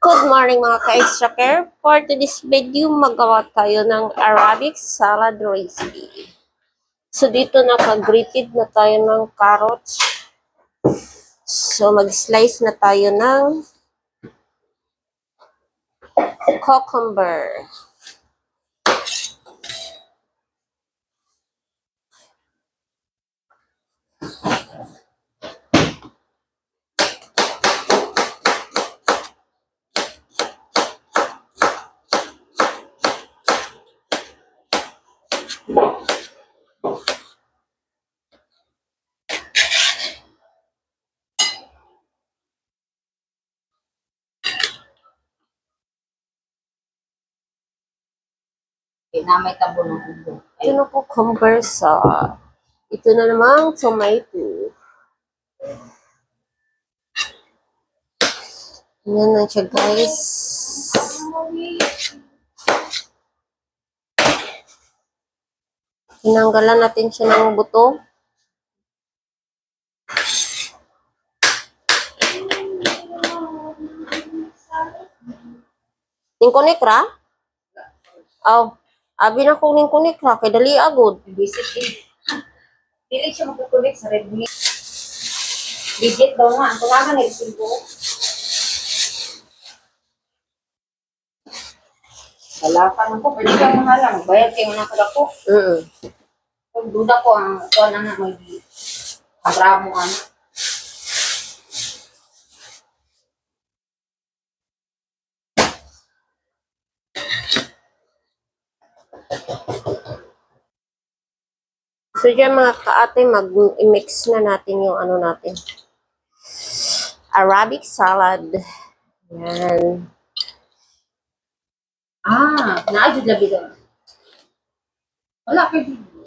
Good morning mga ka-extra-care. For today's video, magawa tayo ng Arabic salad recipe. So dito naka-grated na tayo ng carrots. So mag-slice na tayo ng cucumber. Na may tabo ng ubo. Ito na cucumber sa ito na namang tomato. Yan na siya guys. Tinanggalan natin siya ng buto. Ningkunik ra? Aw, abi na kong ningkunik ra kay dali agod. Visit din. Dili siya magkukulik sa red meat. Digit daw nga. Ang tulangan na resibo. Halapan ko. Pwede kang mahala. Magbayad kayo na kada ko. Kung duda ko ang ito na nga may agramo ano. So dyan mga kaate, mag-mix na natin yung ano natin. Arabic salad. Yan. Naajud labi doon. Wala kayo dito.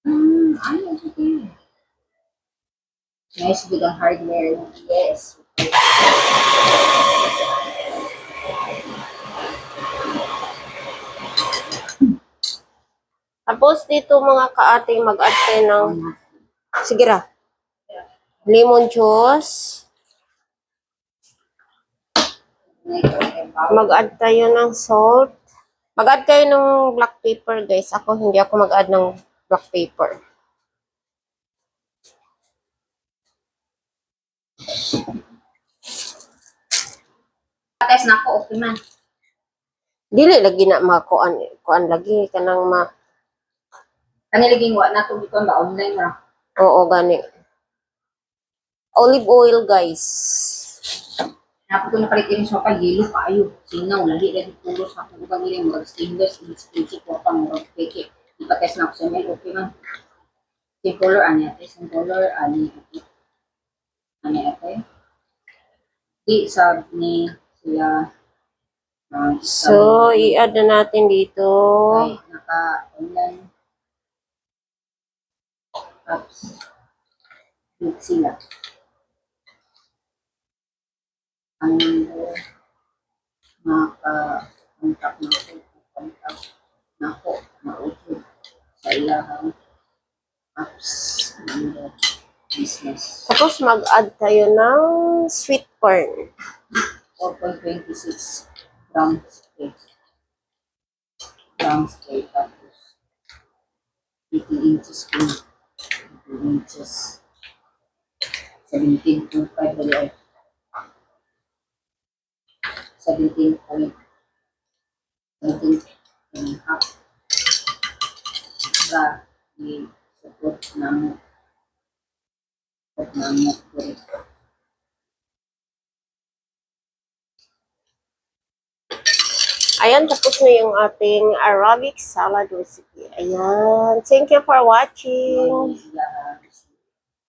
Ano ito? Nice with the hardware. Yes. Tapos dito mga kaate, mag-add tayo ng, sige ra, lemon juice. Mag-add tayo ng salt. Mag-add kayo ng black pepper guys. Ako hindi ako mag-add ng black pepper. Pates na ako. Okay man. Dili lagi na kuan lagi kanang Kaniliging wa na ito dito ba online ra. oo gani. Olive oil guys. Napo ko napalitin sa pag-yelo kayo. Sinaw, lagi na dito sa akong ibang ilang mga stainless, expensive po pang mga peke. Ipates na ako sa mail, okay man. Same color, ano ate? Same color, ano ate? Ano ate? Di, sabi ni sila, So, i-add na natin dito. ay, naka-online apps. Dito sila. Ang maka-contact na ako, contact na ako, na-upload sa ilahang apps ng business. Tapos mag-add tayo ng sweet corn. 4.26 grams per grams per tapos 18 inches po 18 inches 17.5 dali ay 17.17 and a half para i-support namo correct. Ayan, tapos na yung ating Arabic salad recipe. Ayan. Thank you for watching. Lahat